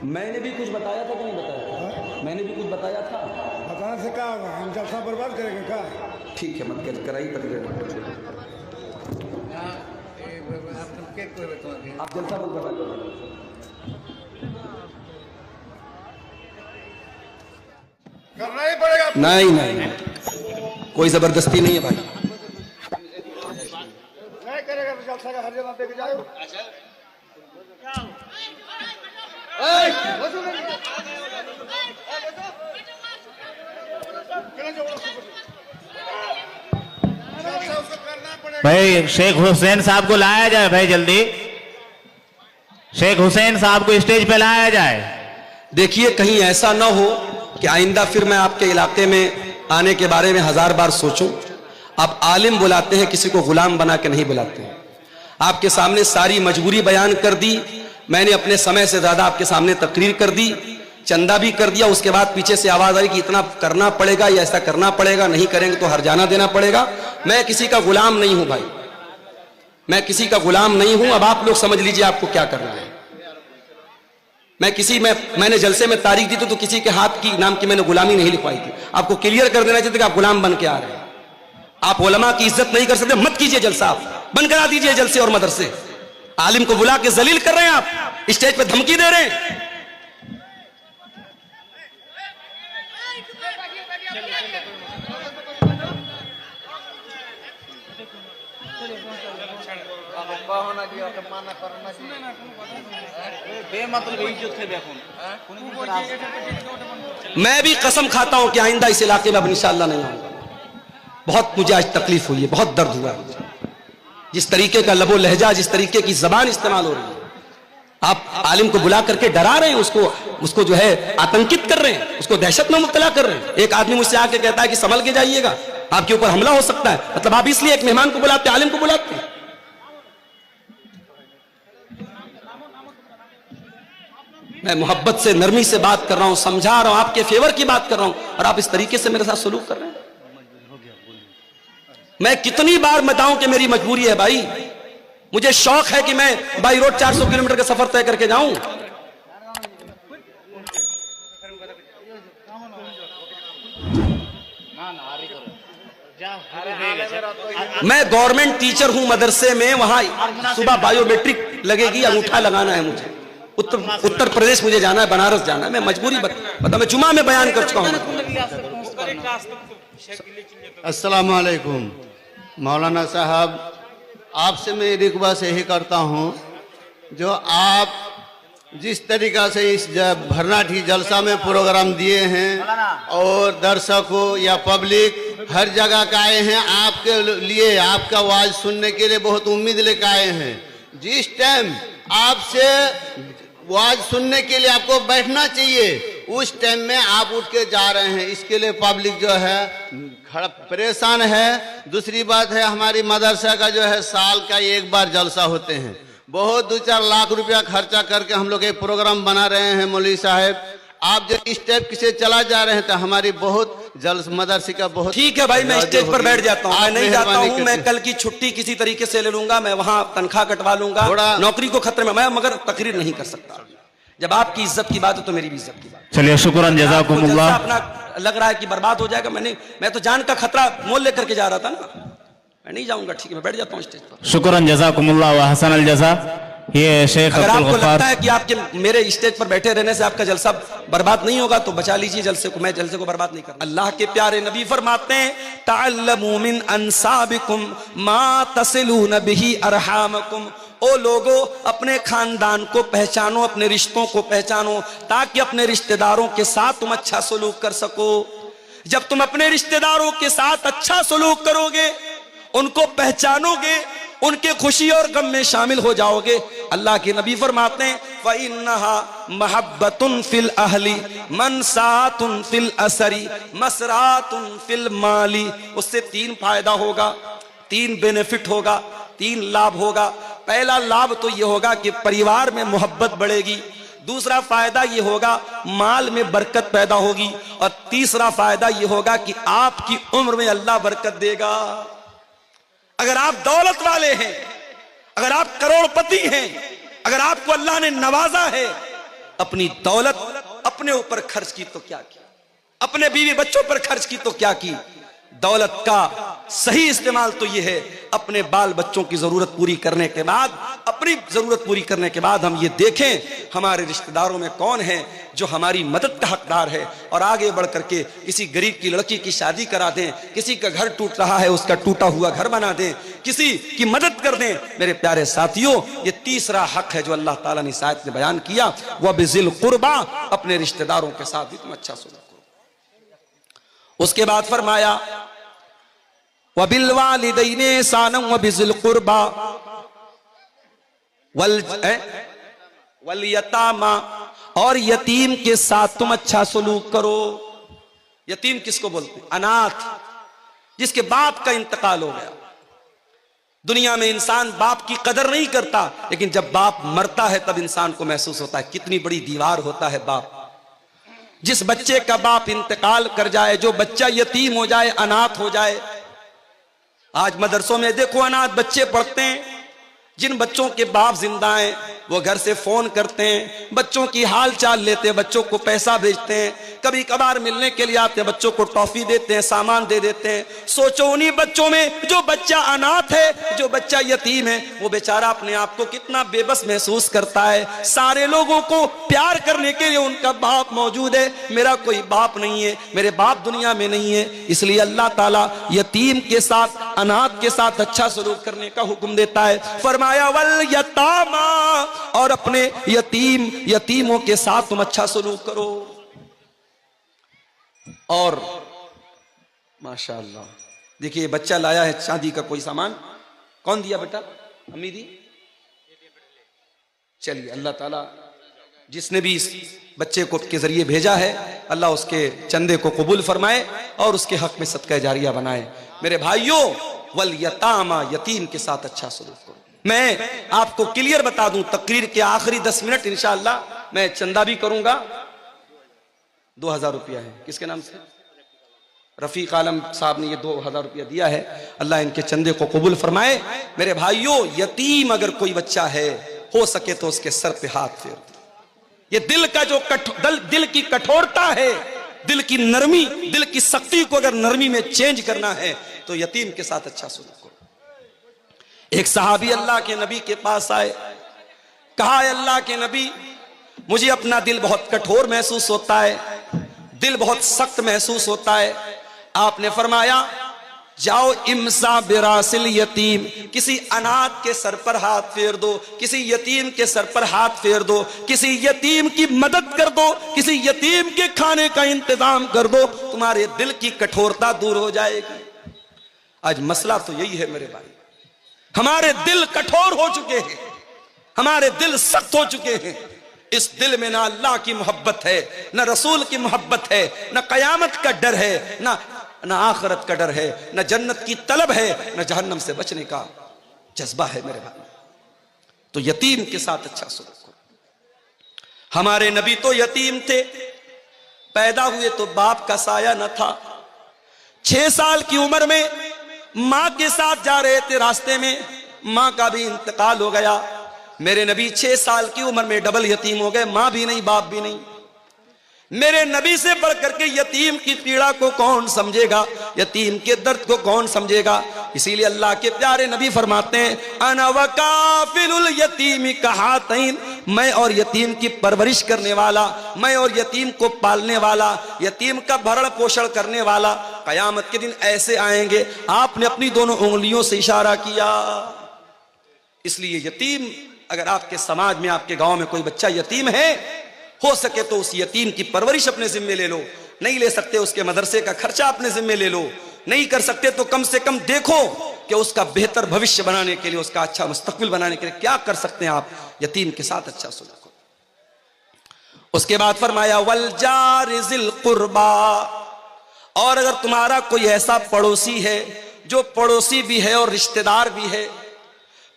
मैंने भी कुछ बताया था कि नहीं बताया था? मैंने भी कुछ बताया था। बताने से क्या होगा, हम जलसा बर्बाद करेंगे क्या? ठीक है, मत कराइए तकरीर। आप जलसा मत बर्बाद करना ही पड़ेगा। नहीं नहीं, कोई जबरदस्ती नहीं है भाई। नहीं करेगा तो जलसा का हर जगह पे जाओ। भाई शेख हुसैन साहब को लाया जाए, भाई जल्दी शेख हुसैन साहब को स्टेज पे लाया जाए। देखिए कहीं ऐसा ना हो कि आइंदा फिर मैं आपके इलाके में आने के बारे में 1000 बार सोचूं। आप आलिम बुलाते हैं, किसी को गुलाम बना के नहीं बुलाते हैं। आपके सामने सारी मजबूरी बयान कर दी मैंने, अपने समय से ज्यादा आपके सामने तकरीर कर दी, चंदा भी कर दिया। उसके बाद पीछे से आवाज आई कि इतना करना पड़ेगा या ऐसा करना पड़ेगा, नहीं करेंगे तो हरजाना देना पड़ेगा। मैं किसी का गुलाम नहीं हूं भाई, मैं किसी का गुलाम नहीं हूं। अब आप लोग समझ लीजिए आपको क्या करना है। मैंने जलसे में तारीख दी तो किसी के हाथ की नाम की मैंने गुलामी नहीं लिखवाई थी। आपको क्लियर कर देना चाहिए कि आप गुलाम बन के आ रहे हैं। आप उलमा की इज्जत नहीं कर सकते, मत कीजिए जलसा, आप बंद करा दीजिए जलसे और मदरसे। आलिम को बुला के जलील कर रहे हैं आप, स्टेज पे धमकी दे रहे हैं। मैं भी कसम खाता हूं कि आइंदा इस इलाके में अब इंशाअल्लाह नहीं आऊंगा। बहुत मुझे आज तकलीफ हुई है, बहुत दर्द हुआ है। जिस तरीके का लबो लहजा, जिस तरीके की जबान इस्तेमाल हो रही है, आप आलिम को बुला करके डरा रहे हैं, उसको जो है आतंकित कर रहे हैं, उसको दहशत में मुब्तला कर रहे हैं। एक आदमी मुझसे आके कहता है कि संभल के जाइएगा, आपके ऊपर हमला हो सकता है। मतलब आप इसलिए एक मेहमान को बुलाते, आलिम को बुलाते हैं। मैं मोहब्बत से, नरमी से बात कर रहा हूं, समझा रहा हूं, आपके फेवर की बात कर रहा हूं, और आप इस तरीके से मेरे साथ सलूक कर रहे हैं। मैं कितनी बार बताऊं कि मेरी मजबूरी है भाई। मुझे शौक है कि मैं बाई रोड 400 किलोमीटर का सफर तय करके जाऊं। मैं गवर्नमेंट टीचर हूं मदरसे में, वहां सुबह बायोमेट्रिक लगेगी, अंगूठा लगाना है मुझे। उत्तर प्रदेश मुझे जाना है, बनारस जाना है। मैं मजबूरी बता, मैं जुमा में बयान कर चुका हूं। अस्सलाम वालेकुम मौलाना साहब, आपसे मैं रिक्वेस्ट यही करता हूं, जो आप जिस तरीका से इस भरनाठी जलसा में प्रोग्राम दिए हैं और दर्शकों या पब्लिक हर जगह का आए हैं, आपके लिए आपका आवाज सुनने के लिए बहुत उम्मीद लेकर आए हैं। जिस टाइम आपसे आवाज सुनने के लिए आपको बैठना चाहिए, उस टाइम में आप उठ के जा रहे हैं। इसके लिए पब्लिक जो है खड़ा परेशान है। दूसरी बात है, हमारी मदरसा का जो है साल का एक बार जलसा होते हैं। बहुत 2-4 लाख रुपया खर्चा करके हम लोग एक प्रोग्राम बना रहे हैं। मौलवी साहब, आप जो स्टेप से चला जा रहे हैं तो हमारी बहुत मदरसे का बहुत ठीक है भाई, मैं स्टेज पर बैठ जाता हूँ। मैं नहीं जाता हूँ, मैं कल की छुट्टी किसी तरीके से ले लूंगा, मैं वहां तनख्वाह कटवा लूंगा, नौकरी को खतरे में मैं, मगर तकरीर नहीं कर सकता। जब आपकी इज्जत की बात है तो मेरी भी इज्जत की बात। चलिए, शुक्रान, जज़ाकुमुल्लाह। अपना लग रहा है कि बर्बाद हो जाएगा, मैं तो जान का खतरा मोल लेकर के जा रहा था ना, मैं नहीं जाऊंगा। ठीक है, मैं बैठ जाता हूँ स्टेज पर। शुक्रान, जज़ाकुमुल्लाह व हसन अल जज़ा। ये शेख अगर अब्दुल आपको गफ्फार, लगता है कि आपके मेरे स्टेज पर बैठे रहने से आपका जलसा बर्बाद नहीं होगा तो बचा लीजिए जलसे को। मैं जलसे को बर्बाद नहीं करता। अल्लाह के प्यारे नबी फरमाते हैं, तअल्लमू मिन अंसाबिकुम मा तसिलून बिही अरहामकुम। ओ लोगो, अपने खानदान को पहचानो, अपने रिश्तों को पहचानो, ताकि अपने रिश्तेदारों के साथ तुम अच्छा सलूक कर सको। जब तुम अपने रिश्तेदारों के साथ अच्छा सलूक करोगे, उनको पहचानोगे, उनके खुशी और गम में शामिल हो जाओगे, अल्लाह के नबी फरमाते हैं, फ़इन्नहा महब्बतुन फिल अहली मनसातुन फिल असरी मसरातुन फिल माली। उससे 3 फायदा होगा, 3 बेनिफिट होगा, 3 लाभ होगा। पहला लाभ तो ये होगा कि परिवार में मोहब्बत बढ़ेगी। दूसरा फायदा ये होगा, माल में बरकत पैदा होगी। और तीसरा फायदा ये होगा कि आपकी उम्र में अल्लाह बरकत देगा। अगर आप दौलत वाले हैं, अगर आप करोड़पति हैं, अगर आपको अल्लाह ने नवाजा है, अपनी दौलत अपने ऊपर खर्च की तो क्या की, अपने बीवी बच्चों पर खर्च की तो क्या की। दौलत का सही इस्तेमाल तो यह है, अपने बाल बच्चों की जरूरत पूरी करने के बाद, अपनी जरूरत पूरी करने के बाद हम ये देखें हमारे रिश्तेदारों में कौन है जो हमारी मदद का हकदार है, और आगे बढ़ करके किसी गरीब की लड़की की शादी करा दें, किसी का घर टूट रहा है उसका टूटा हुआ घर बना दें, किसी की मदद कर दें। मेरे प्यारे साथियों, ये तीसरा हक है जो अल्लाह ताला ने इस आयत में बयान किया, वह बिज़िल कुर्बा, अपने रिश्तेदारों के साथ भी तुम अच्छा सुलूक करो। उसके बाद फरमाया वबिल वालिदैनि एहसानम वबिज़िल कुर्बा वल यतामा, और यतीम के साथ तुम अच्छा सलूक करो। यतीम किसको बोलते हैं? अनाथ, जिसके बाप का इंतकाल हो गया। दुनिया में इंसान बाप की कदर नहीं करता, लेकिन जब बाप मरता है तब इंसान को महसूस होता है कितनी बड़ी दीवार होता है बाप। जिस बच्चे का बाप इंतकाल कर जाए, जो बच्चा यतीम हो जाए, अनाथ हो जाए, आज मदरसों में देखो अनाथ बच्चे पढ़ते हैं। जिन बच्चों के बाप जिंदा हैं वो घर से फोन करते हैं, बच्चों की हाल चाल लेते हैं, बच्चों को पैसा भेजते हैं, कभी कभार मिलने के लिए आते हैं, बच्चों को टॉफी देते हैं, सामान दे देते हैं। सोचो उन्हीं बच्चों में जो बच्चा अनाथ है, जो बच्चा यतीम है, वो बेचारा अपने आप को कितना बेबस महसूस करता है। सारे लोगों को प्यार करने के लिए उनका बाप मौजूद है, मेरा कोई बाप नहीं है, मेरे बाप दुनिया में नहीं है। इसलिए अल्लाह ताला यतीम के साथ, अनाथ के साथ अच्छा सलूक करने का हुक्म देता है। फरमाया वल यतामा, और अपने यतीमों के साथ तुम अच्छा सलूक करो। और माशाअल्लाह देखिए, बच्चा लाया है चांदी का कोई सामान, कौन दिया बेटा? अम्मी दी। चलिए, अल्लाह ताला जिसने भी इस बच्चे को के जरिए भेजा है, अल्लाह उसके चंदे को कबूल फरमाए और उसके हक में सदका जारिया बनाए। मेरे भाइयों, वल यतामा, यतीम के साथ अच्छा सलूक करो। मैं आपको क्लियर बता दूं, तकरीर के आखिरी 10 मिनट इंशाअल्लाह मैं चंदा भी करूंगा। 2000 रुपया है, किसके नाम से? रफीक आलम साहब ने ये 2000 रुपया दिया है, अल्लाह इनके चंदे को कबूल फरमाए। मेरे भाइयों, यतीम अगर कोई बच्चा है, हो सके तो उसके सर पे हाथ फेर दो। ये दिल का जो दिल की कठोरता है, दिल की नरमी, दिल की सख्ती को अगर नरमी में चेंज करना है तो यतीम के साथ अच्छा सलूक करो। एक सहाबी अल्लाह के नबी के पास आए, कहा अल्लाह के नबी, मुझे अपना दिल बहुत कठोर महसूस होता है, दिल बहुत सख्त महसूस होता है। आपने फरमाया जाओ इम्सा बिरासिल यतीम, किसी अनाथ के सर पर हाथ फेर दो, किसी यतीम के सर पर हाथ फेर दो, किसी यतीम की मदद कर दो, किसी यतीम के खाने का इंतजाम कर दो, तुम्हारे दिल की कठोरता दूर हो जाएगी। आज मसला तो यही है मेरे भाई, हमारे दिल कठोर हो चुके हैं, हमारे दिल सख्त हो चुके हैं। इस दिल में ना अल्लाह की मोहब्बत है, ना रसूल की मोहब्बत है, ना कयामत का डर है, ना आखिरत का डर है, ना जन्नत की तलब है, ना जहन्नम से बचने का जज्बा है मेरे भाई। तो यतीम के साथ अच्छा सलूक करो। हमारे नबी तो यतीम थे, पैदा हुए तो बाप का साया न था। 6 साल की उम्र में मां के साथ जा रहे थे, रास्ते में मां का भी इंतकाल हो गया। मेरे नबी 6 साल की उम्र में डबल यतीम हो गए, मां भी नहीं बाप भी नहीं। मेरे नबी से बढ़ करके यतीम की पीड़ा को कौन समझेगा, यतीम के दर्द को कौन समझेगा। इसीलिए अल्लाह के प्यारे नबी फरमाते हैं अना वकाफिलुल यतीम कहातैन, मैं और यतीम की परवरिश करने वाला, मैं और यतीम को पालने वाला, यतीम का भरण पोषण करने वाला। कयामत के दिन ऐसे आएंगे। आपने अपनी दोनों उंगलियों से इशारा किया। इसलिए यतीम, अगर आपके समाज में, आपके गांव में कोई बच्चा यतीम है, हो सके तो उस यतीम की परवरिश अपने जिम्मे ले लो। नहीं ले सकते उसके मदरसे का खर्चा अपने जिम्मे ले लो। नहीं कर सकते तो कम से कम देखो कि उसका बेहतर भविष्य बनाने के लिए, उसका अच्छा मुस्तकबिल बनाने के लिए क्या कर सकते हैं आप। यतीम के साथ अच्छा सलूक करो। उसके बाद फरमाया वल जार ज़िल कुर्बा, और अगर तुम्हारा कोई ऐसा पड़ोसी है जो पड़ोसी भी है और रिश्तेदार भी है,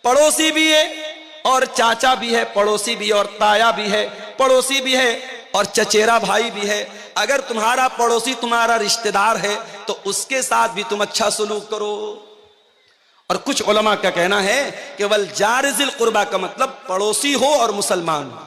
पड़ोसी भी है और चाचा भी है, पड़ोसी भी और ताया भी है, पड़ोसी भी है और चचेरा भाई भी है। अगर तुम्हारा पड़ोसी तुम्हारा रिश्तेदार है तो उसके साथ भी तुम अच्छा सलूक करो। और कुछ उलमा का कहना है कि वल जार ज़िल कुर्बा का मतलब पड़ोसी हो और मुसलमान हो।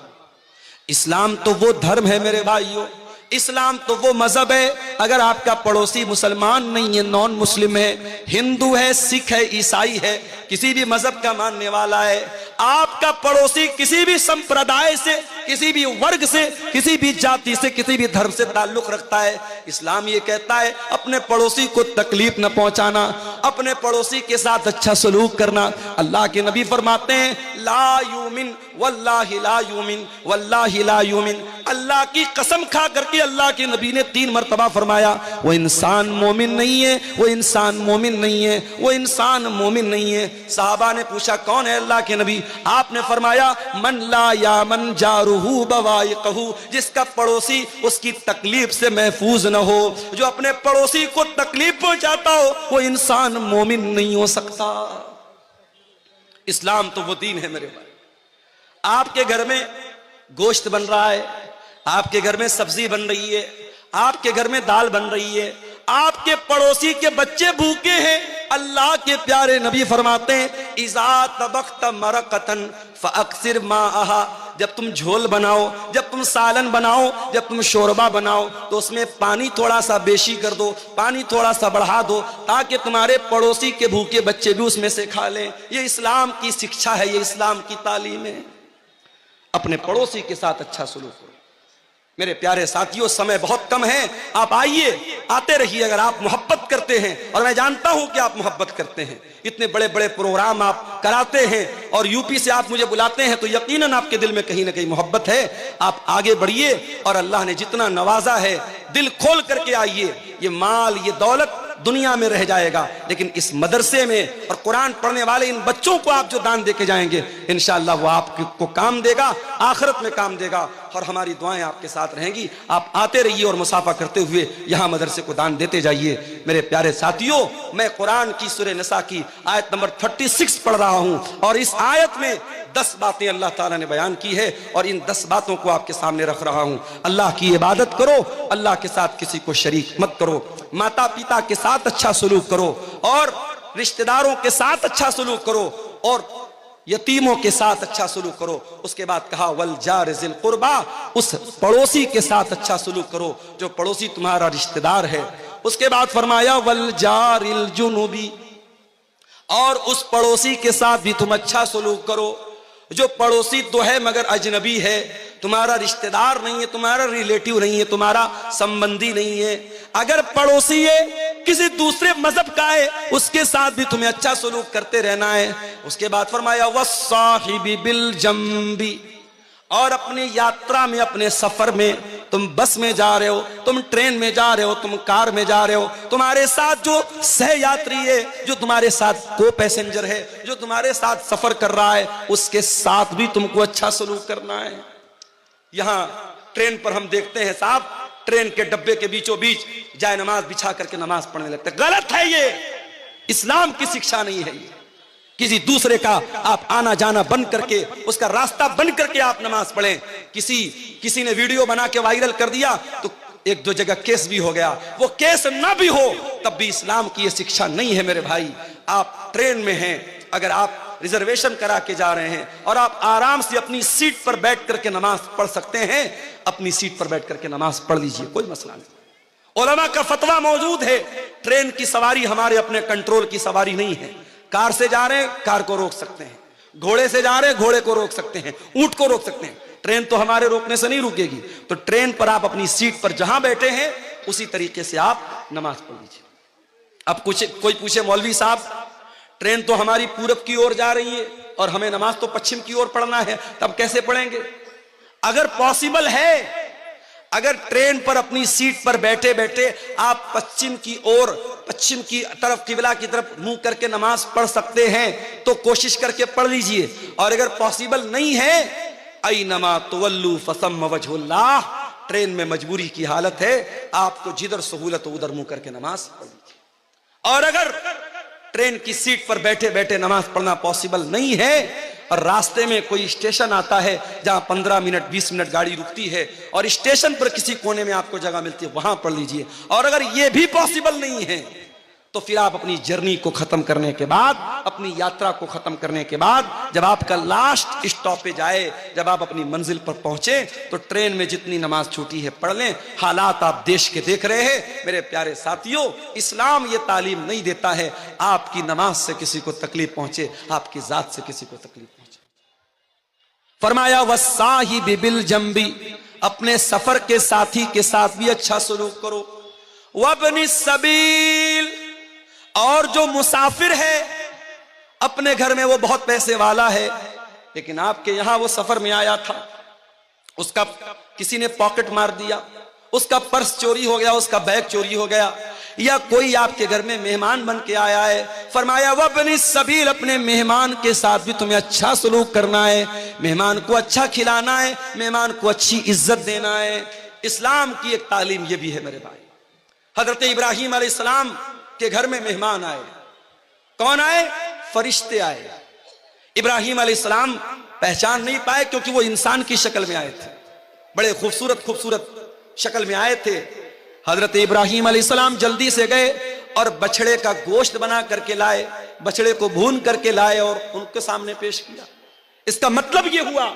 इस्लाम तो वो धर्म है मेरे भाइयों, इस्लाम तो वो मजहब है, अगर आपका पड़ोसी मुसलमान नहीं है, नॉन मुस्लिम है, हिंदू है, सिख है, ईसाई है, किसी भी मजहब का मानने वाला है, आपका पड़ोसी किसी भी संप्रदाय से, किसी भी वर्ग से, किसी भी जाति से, किसी भी धर्म से ताल्लुक रखता है, इस्लाम ये कहता है अपने पड़ोसी को तकलीफ न पहुंचाना, अपने पड़ोसी के साथ अच्छा सलूक करना। अल्लाह के नबी फरमाते हैं ला यूमिन वल्लाहि ला यूमिन वल्लाहि ला यूमिन, अल्लाह की कसम खा करके अल्लाह के नबी ने 3 मरतबा फरमाया वो इंसान मोमिन नहीं है, वो इंसान मोमिन नहीं है, वो इंसान मोमिन नहीं है। साहबा ने पूछा कौन है अल्लाह के नबी? आपने फरमाया मन ला या मन जारुहु बवाइकहु, जिसका पड़ोसी उसकी तकलीफ से महफूज न हो, जो अपने पड़ोसी को तकलीफ पहुंचाता हो, वो इंसान मोमिन नहीं हो सकता। इस्लाम तो वो दीन है मेरे भाई। आपके घर में गोश्त बन रहा है, आपके घर में सब्जी बन रही है, आपके घर में दाल बन रही है, आपके पड़ोसी के बच्चे भूखे हैं, अल्लाह के प्यारे नबी फरमाते हैं इज़ा तबख्त मरकतन फअक्सिर माअहा, जब तुम झोल बनाओ, जब तुम सालन बनाओ, जब तुम शोरबा बनाओ तो उसमें पानी थोड़ा सा बेशी कर दो, पानी थोड़ा सा बढ़ा दो, ताकि तुम्हारे पड़ोसी के भूखे बच्चे भी उसमें से खा लें। ये इस्लाम की शिक्षा है, ये इस्लाम की तालीम है। अपने पड़ोसी के साथ अच्छा सलूक करो। मेरे प्यारे साथियों, समय बहुत कम है, आप आइए, आते रहिए अगर आप मोहब्बत करते हैं, और मैं जानता हूं कि आप मोहब्बत करते हैं। इतने बड़े बड़े प्रोग्राम आप कराते हैं और यूपी से आप मुझे बुलाते हैं, तो यकीनन आपके दिल में कहीं ना कहीं मोहब्बत है। आप आगे बढ़िए और अल्लाह ने जितना नवाजा है दिल खोल करके आइए। ये माल, ये दौलत दुनिया में रह जाएगा, लेकिन इस मदरसे में और कुरान पढ़ने वाले इन बच्चों को आप जो दान देके जाएंगे इंशाअल्लाह वो आपको काम देगा, आखिरत में काम देगा, और हमारी दुआएं आपके साथ रहेंगी। आप आते रहिए और मुसाफा करते हुए यहाँ मदरसे को दान देते जाइए। मेरे प्यारे साथियों, मैं कुरान की सूरह निसा की आयत नंबर 36 पढ़ रहा हूँ, और इस आयत में 10 बातें अल्लाह ताला ने बयान की है, और इन 10 बातों को आपके सामने रख रहा हूँ। अल्लाह की इबादत करो, अल्लाह के साथ किसी को शरीक मत करो, माता पिता के साथ अच्छा सलूक करो, और रिश्तेदारों के साथ अच्छा सलूक करो, और यतीमों के साथ अच्छा सलूक करो। उसके बाद कहा वल जार ज़िल कुर्बा, उस पड़ोसी के साथ अच्छा सलूक करो जो पड़ोसी तुम्हारा रिश्तेदार है। उसके बाद फरमाया वल जारिल जुनुबी, और उस पड़ोसी के साथ भी तुम अच्छा सलूक करो जो पड़ोसी तो है मगर अजनबी है, तुम्हारा रिश्तेदार नहीं है, तुम्हारा रिलेटिव नहीं है, तुम्हारा संबंधी नहीं है। अगर पड़ोसी है किसी दूसरे मजहब का है, उसके साथ भी तुम्हें अच्छा सलूक करते रहना है। उसके बाद फरमाया वस्साहिबी बिल जंबी, और अपनी यात्रा में, अपने सफर में, तुम बस में जा रहे हो, तुम ट्रेन में जा रहे हो, तुम कार में जा रहे हो, तुम्हारे साथ जो सह यात्री है, जो तुम्हारे साथ को पैसेंजर है, जो तुम्हारे साथ सफर कर रहा है, उसके साथ भी तुमको अच्छा सलूक करना है। यहां ट्रेन पर हम देखते हैं साहब, ट्रेन के डब्बे के बीचों बीच जाए नमाज बिछा करके नमाज पढ़ने लगते। गलत है, ये इस्लाम की शिक्षा नहीं है। ये किसी दूसरे का आप आना जाना बंद करके, उसका रास्ता बंद करके आप नमाज पढ़ें। किसी ने वीडियो बना के वायरल कर दिया तो 1-2 जगह केस भी हो गया, वो केस ना भी हो तब भी इस्लाम की ये शिक्षा नहीं है। मेरे भाई, आप ट्रेन में हैं, अगर आप रिजर्वेशन करा के जा रहे हैं और आप आराम से अपनी सीट पर बैठ करके नमाज पढ़ सकते हैं, अपनी सीट पर बैठ करके नमाज पढ़ लीजिए, कोई मसला नहीं। उलमा का फतवा मौजूद है, ट्रेन की सवारी हमारे अपने कंट्रोल की सवारी नहीं है। कार से जा रहे हैं, कार को रोक सकते हैं, घोड़े से जा रहे हैं, घोड़े को रोक सकते हैं, ऊंट को रोक सकते हैं। ट्रेन तो हमारे रोकने से नहीं रुकेगी। तो ट्रेन पर आप अपनी सीट पर जहां बैठे हैं उसी तरीके से आप नमाज पढ़ लीजिए। अब कोई पूछे मौलवी साहब, ट्रेन तो हमारी पूरब की ओर जा रही है और हमें नमाज तो पश्चिम की ओर पढ़ना है, तब कैसे पढ़ेंगे? अगर पॉसिबल है, अगर ट्रेन पर अपनी सीट पर बैठे बैठे आप पश्चिम की तरफ, किबला की तरफ मुंह करके नमाज पढ़ सकते हैं तो कोशिश करके पढ़ लीजिए। और अगर पॉसिबल नहीं है, ऐनमा तुवल्लू फसम्म वजहुल्लाह, ट्रेन में मजबूरी की हालत है, आपको जिधर सहूलत हो उधर मुंह करके नमाज पढ़ लीजिए। और अगर ट्रेन की सीट पर बैठे बैठे नमाज पढ़ना पॉसिबल नहीं है और रास्ते में कोई स्टेशन आता है जहां 15 मिनट 20 मिनट गाड़ी रुकती है और स्टेशन पर किसी कोने में आपको जगह मिलती है, वहां पढ़ लीजिए। और अगर यह भी पॉसिबल नहीं है तो फिर आप अपनी जर्नी को खत्म करने के बाद, अपनी यात्रा को खत्म करने के बाद, जब आपका लास्ट स्टॉपेज आए, जब आप अपनी मंजिल पर पहुंचे, तो ट्रेन में जितनी नमाज छूटी है पढ़ लें। हालात आप देश के देख रहे हैं मेरे प्यारे साथियों। इस्लाम ये तालीम नहीं देता है आपकी नमाज से किसी को तकलीफ पहुंचे, आपकी जात से किसी को तकलीफ पहुंचे। फरमाया वस्साहिबि बिल जंबी, अपने सफर के साथी के साथ भी अच्छा सलूक करो। वब्नि सबील, और जो मुसाफिर है अपने घर में वो बहुत पैसे वाला है, लेकिन आपके यहां वो सफर में आया था, उसका किसी ने पॉकेट मार दिया, उसका पर्स चोरी हो गया, उसका बैग चोरी हो गया, या कोई आपके घर में मेहमान बन के आया है। फरमाया वब्नि सबील, अपने मेहमान के साथ भी तुम्हें अच्छा सलूक करना है, मेहमान को अच्छा खिलाना है, मेहमान को अच्छी इज्जत देना है। इस्लाम की एक तालीम यह भी है मेरे भाई। हजरत इब्राहीम अलैहिस्सलाम के घर में मेहमान आए। कौन आए? फरिश्ते आए। इब्राहीम अलैहिस्सलाम पहचान नहीं पाए क्योंकि वो इंसान की शक्ल में आए थे, बड़े खूबसूरत खूबसूरत शक्ल में आए थे। हजरत इब्राहीम अलैहिस्सलाम जल्दी से गए और बछड़े का गोश्त बना करके लाए, बछड़े को भून करके लाए और उनके सामने पेश किया। इसका मतलब यह हुआ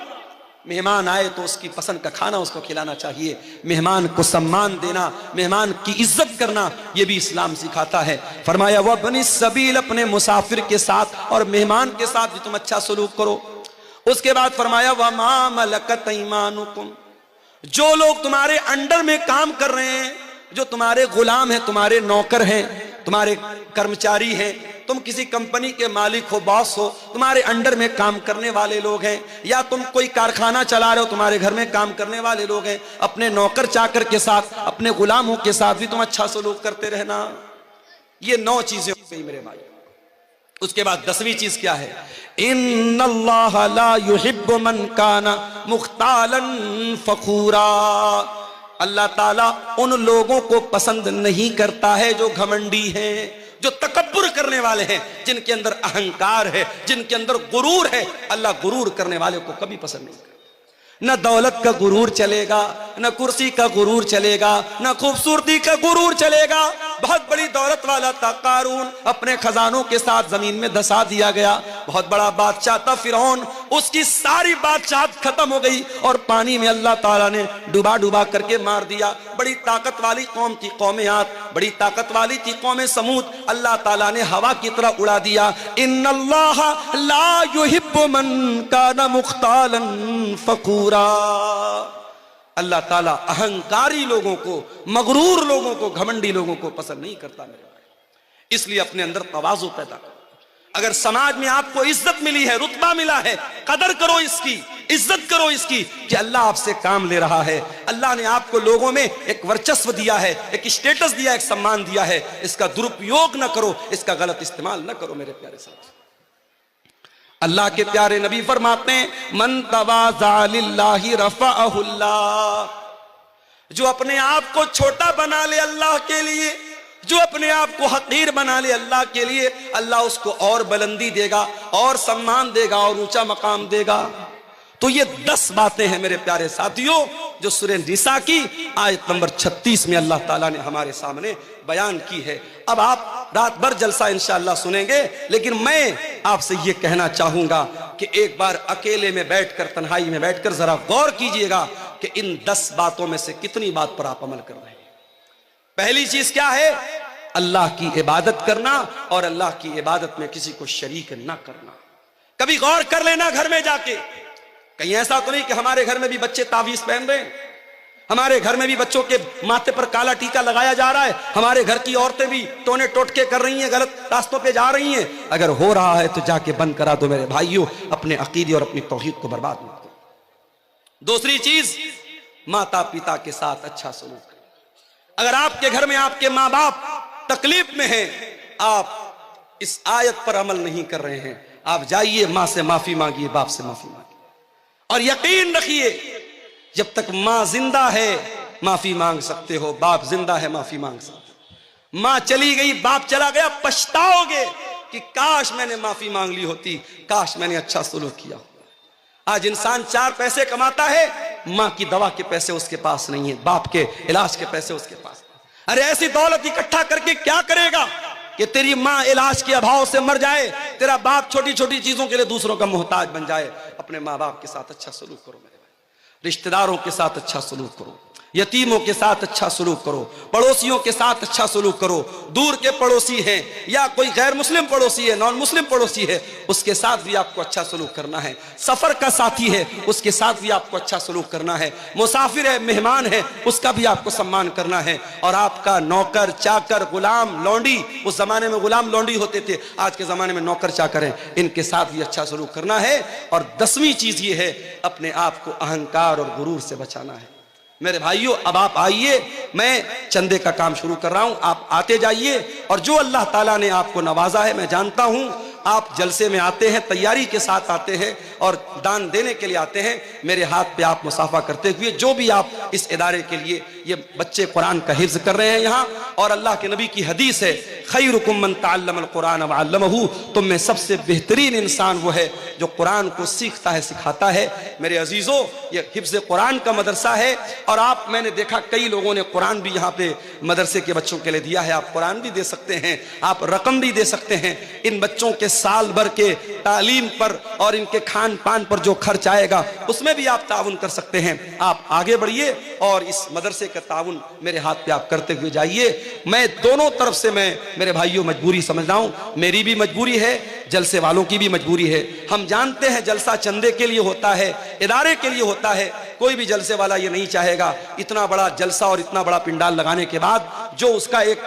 मेहमान आए तो उसकी पसंद का खाना उसको खिलाना चाहिए, मेहमान को सम्मान देना, मेहमान की इज्जत करना, यह भी इस्लाम सिखाता है। फरमाया वब्नि सबील, अपने मुसाफिर के साथ और मेहमान के साथ भी तुम अच्छा सलूक करो। उसके बाद फरमाया वमा मलकत ईमानुकुम, जो लोग तुम्हारे अंडर में काम कर रहे हैं, जो तुम्हारे गुलाम हैं, तुम्हारे नौकर हैं, तुम्हारे कर्मचारी हैं, तुम किसी कंपनी के मालिक हो, बॉस हो, तुम्हारे अंडर में काम करने वाले लोग हैं, या तुम कोई कारखाना चला रहे हो, तुम्हारे घर में काम करने वाले लोग हैं, अपने नौकर चाकर के साथ, अपने गुलामों के साथ भी तुम अच्छा सलूक करते रहना। ये 9 चीजें हो गई मेरे भाई। उसके बाद 10वीं चीज क्या है? इन्नल्लाह ला युहिब्बु मन काना मुख्तालन फखूरा, अल्लाह ताला उन लोगों को पसंद नहीं करता है जो घमंडी हैं, जो तकब्बुर करने वाले हैं, जिनके अंदर अहंकार है, जिनके अंदर गुरूर है। अल्लाह गुरूर करने वाले को कभी पसंद नहीं करता। न दौलत का गुरूर चलेगा, न कुर्सी का गुरूर चलेगा, न खूबसूरती का गुरूर चलेगा। बहुत बड़ी दौलत वाला था कारून, अपने खजानों के साथ जमीन में धसा दिया गया। बहुत बड़ा बादशाह था फिरौन, उसकी सारी बादशाहत खत्म हो गई और पानी में अल्लाह ताला ने डुबा डुबा करके मार दिया। बड़ी ताकत वाली कौम थी कौम आद, बड़ी ताकत वाली थी कौम समूद, अल्लाह ताला ने हवा की तरह उड़ा दिया। इन्नल्लाह ला युहिब्बु मन काना मुख्तालन फखूरा, अल्लाह ताला अहंकारी लोगों को, मगरूर लोगों को, घमंडी लोगों को पसंद नहीं करता मेरे भाई। इसलिए अपने अंदर तवाज़ु पैदा करो। अगर समाज में आपको इज्जत मिली है, रुतबा मिला है, कदर करो इसकी, इज्जत करो इसकी कि अल्लाह आपसे काम ले रहा है। अल्लाह ने आपको लोगों में एक वर्चस्व दिया है, एक स्टेटस दिया, एक सम्मान दिया है। इसका दुरुपयोग न करो, इसका गलत इस्तेमाल न करो मेरे प्यारे साथी। अल्लाह के प्यारे नबी फरमाते हैं मन तवाज़ा लिल्लाहि रफ़अहुल्लाह, जो अपने आप को छोटा बना ले अल्लाह के लिए, जो अपने आप को हकीर बना ले अल्लाह के लिए, अल्लाह उसको और बुलंदी देगा, और सम्मान देगा, और ऊंचा मकाम देगा। तो ये 10 बातें हैं मेरे प्यारे साथियों जो सूरह निसा की आयत नंबर 36 में अल्लाह ताला ने हमारे सामने बयान की है। अब आप रात भर जलसा इंशाअल्लाह सुनेंगे, लेकिन मैं आपसे ये कहना चाहूंगा कि एक बार अकेले में बैठकर, तन्हाई में बैठकर जरा गौर कीजिएगा कि इन 10 बातों में से कितनी बात पर आप अमल कर रहे हैं। पहली चीज क्या है? अल्लाह की इबादत करना और अल्लाह की इबादत में किसी को शरीक ना करना। कभी गौर कर लेना घर में जाके, कहीं ऐसा तो नहीं कि हमारे घर में भी बच्चे तावीज पहन रहे हैं, हमारे घर में भी बच्चों के माथे पर काला टीका लगाया जा रहा है, हमारे घर की औरतें भी टोने टोटके कर रही हैं, गलत रास्तों पे जा रही हैं। अगर हो रहा है तो जाके बंद करा दो मेरे भाइयों, अपने अकीदे और अपनी तौहीद को बर्बाद मत करो। दूसरी चीज, माता पिता के साथ अच्छा सलूक। अगर आपके घर में आपके माँ बाप तकलीफ में हैं, आप इस आयत पर अमल नहीं कर रहे हैं, आप जाइए माँ से माफी मांगिए, बाप से माफी मांगिए, और यकीन रखिए जब तक माँ जिंदा है माफी मांग सकते हो, बाप जिंदा है माफी मांग सकते हो। माँ चली गई, बाप चला गया, पछताओगे कि काश मैंने माफी मांग ली होती, काश मैंने अच्छा सलूक किया होता। आज इंसान 4 पैसे कमाता है, माँ की दवा के पैसे उसके पास नहीं है, बाप के इलाज के पैसे उसके पास। अरे ऐसी दौलत इकट्ठा करके क्या करेगा? कि तेरी माँ इलाज के अभाव से मर जाए, तेरा बाप छोटी छोटी चीजों के लिए दूसरों का मोहताज बन जाए। अपने माँ बाप के साथ अच्छा सलूक करो मेरे भाई, रिश्तेदारों के साथ अच्छा सलूक करो, यतीमों के साथ अच्छा सलूक करो, पड़ोसियों के साथ अच्छा सलूक करो। दूर के पड़ोसी हैं या कोई गैर मुस्लिम पड़ोसी है, नॉन मुस्लिम पड़ोसी है, उसके साथ भी आपको अच्छा सलूक करना है। सफर का साथी है, उसके साथ भी आपको अच्छा सलूक करना है। मुसाफिर है, मेहमान है, उसका भी आपको सम्मान करना है। और आपका नौकर चाकर गुलाम लौंडी, उस जमाने में गुलाम लौंडी होते थे, आज के जमाने में नौकर चाकर हैं, इनके साथ भी अच्छा सलूक करना है। और 10वीं चीज ये है, अपने आप को अहंकार और गुरूर से बचाना है। मेरे भाइयों, अब आप आइए, मैं चंदे का काम शुरू कर रहा हूं, आप आते जाइए। और जो अल्लाह ताला ने आपको नवाजा है, मैं जानता हूं आप जलसे में आते हैं, तैयारी के साथ आते हैं और दान देने के लिए आते हैं। मेरे हाथ पे आप मुसाफा करते हुए, जो भी आप इस इदारे के लिए, ये बच्चे कुरान का हिफ्ज कर रहे हैं यहाँ, और अल्लाह के नबी की हदीस है, खैरुकुम मन तअल्लमल कुरान व अल्लमहु, तुम में सबसे बेहतरीन इंसान वो है जो कुरान को सीखता है, सिखाता है। मेरे अजीजों, ये हिफ्ज कुरान का मदरसा है। और आप, मैंने देखा कई लोगों ने कुरान भी यहाँ पे मदरसे के बच्चों के लिए दिया है। आप कुरान भी दे सकते हैं, आप रकम भी दे सकते हैं। इन बच्चों के साल भर के तालीम पर और इनके खान पान पर जो खर्च आएगा, उसमें भी आप ताउन कर सकते हैं। आप आगे बढ़िए और इस मदरसे का ताउन मेरे हाथ पे आप करते हुए जाइए। मैं दोनों तरफ से, मैं मेरे भाइयों मजबूरी समझ रहा हूं, मेरी भी मजबूरी है, जलसे वालों की भी मजबूरी है। हम जानते हैं जलसा चंदे के लिए होता है, इदारे के लिए होता है। कोई भी जलसे वाला ये नहीं चाहेगा इतना बड़ा जलसा और इतना बड़ा पिंडाल लगाने के बाद जो उसका एक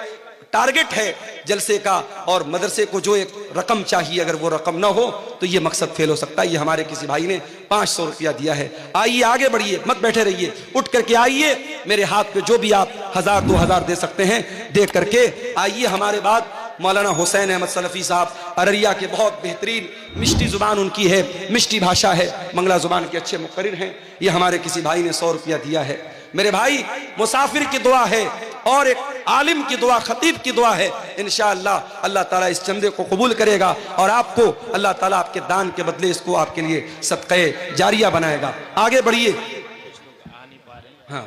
टारगेट है जलसे का और मदरसे को जो एक रकम चाहिए, अगर वो रकम ना हो तो ये मकसद फेल हो सकता है। ये हमारे किसी भाई ने 500 रुपया दिया है। आइए आगे बढ़िए, मत बैठे रहिए, उठ करके आइए। मेरे हाथ पे जो भी आप 1000 2000 दे सकते हैं दे करके आइए। हमारे बाद मौलाना हुसैन अहमद सलफी साहब अररिया के, बहुत बेहतरीन मिष्टी जुबान उनकी है, मिष्टी भाषा है, मंगला जुबान के अच्छे मुकर्रिर हैं। ये हमारे किसी भाई ने 100 रुपया दिया है। मेरे भाई, मुसाफिर की दुआ है और एक आलिम की दुआ, खतीब की दुआ है। इंशाअल्लाह अल्लाह ताला इस चंदे को कबूल करेगा और आपको अल्लाह ताला आपके दान के बदले इसको आपके लिए सदक़े जारिया बनाएगा। आगे बढ़िए। हाँ,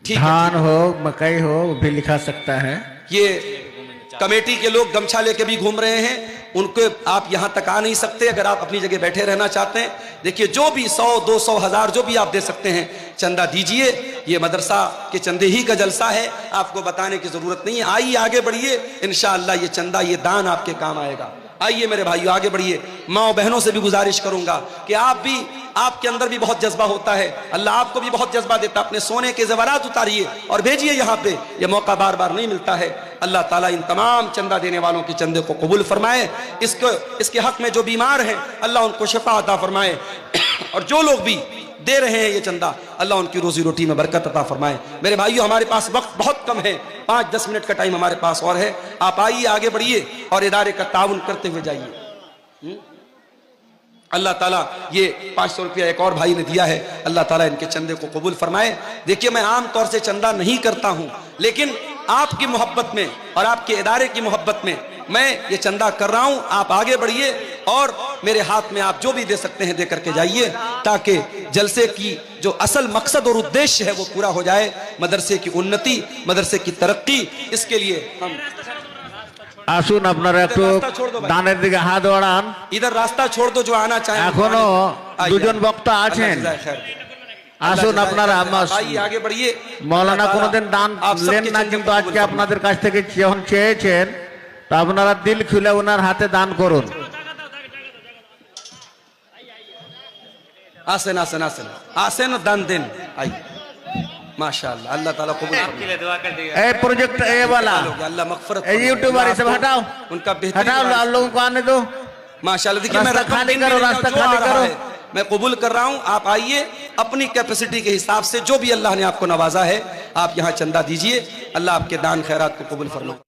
ठीक है। धान हो, मकई हो, वो भी लिखा सकता है। ये कमेटी के लोग गमछा लेके भी घूम रहे हैं, उनको आप यहां तक आ नहीं सकते। अगर आप अपनी जगह बैठे रहना चाहते हैं, देखिए जो भी 100 200 1000 जो भी आप दे सकते हैं चंदा दीजिए। ये मदरसा के चंदे ही का जलसा है, आपको बताने की जरूरत नहीं है। आइए आगे बढ़िए, इंशाअल्लाह ये चंदा, ये दान आपके काम आएगा। आइए मेरे भाइयों आगे बढ़िए। माँ बहनों से भी गुजारिश करूंगा कि आप भी, आपके अंदर भी बहुत जज्बा होता है, अल्लाह आपको भी बहुत जज्बा देता है। अपने सोने के ज़ेवरात उतारिए और भेजिए यहाँ पे, ये मौका बार बार नहीं मिलता है। अल्लाह ताला इन तमाम चंदा देने वालों के चंदे को कबूल फरमाए। इसके हक में जो बीमार हैं अल्लाह उनको शिफा अता फरमाए और जो लोग भी दे रहे हैं ये चंदा, अल्लाह उनकी रोजी रोटी में बरकत अता फरमाए। मेरे भाइयों, हमारे पास वक्त बहुत कम है, 5-10 मिनट का टाइम हमारे पास और है। आप आइए आगे बढ़िए और इदारे का ताउन करते हुए जाइए। अल्लाह ताला ये 500 रुपया एक और भाई ने दिया है, अल्लाह ताला इनके चंदे को कबूल फरमाए। देखिए, मैं आम तौर से चंदा नहीं करता हूं, लेकिन आपकी मोहब्बत में और आपके इदारे की मोहब्बत में मैं ये चंदा कर रहा हूं। आप आगे बढ़िए और मेरे हाथ में आप जो भी दे सकते हैं दे करके जाइए, ताकि जलसे की जो असल मकसद और उद्देश्य है वो पूरा हो जाए। मदरसे की उन्नति, मदरसे की तरक्की, इसके लिए हम আসুন আপনারা একটু দানের দিকে হাত বাড়ান। इधर रास्ता छोड़ दो, जो आना चाहे। এখনো দুজন বক্তা আছেন, আসুন আপনারা। आइए आगे बढ़िए। মৌলানা কোনোদিন দান নেন না, কিন্তু আজকে আপনাদের কাছ থেকে যখন চেয়েছেন তো আপনারা দিল খুলে ওনার হাতে দান করুন। आसन आसन आसन आसन दान देन। आइए, माशाअल्लाह, अल्लाह ताला कबूल फरमाए। এই প্রজেক্ট এ वाला अल्लाह मगफरत এই यूट्यूबर सब हटाओ, उनका हटाओ, आप लोगों को आने दो। माशाअल्लाह। देखिए, मैं रास्ता खाली करो, रास्ता खाली करो। मैं कबूल कर रहा हूं। आप आइए, अपनी कैपेसिटी के हिसाब से जो भी अल्लाह ने आपको नवाजा है आप यहां चंदा दीजिए। अल्लाह आपके दान खैरात को कबूल फरमाए।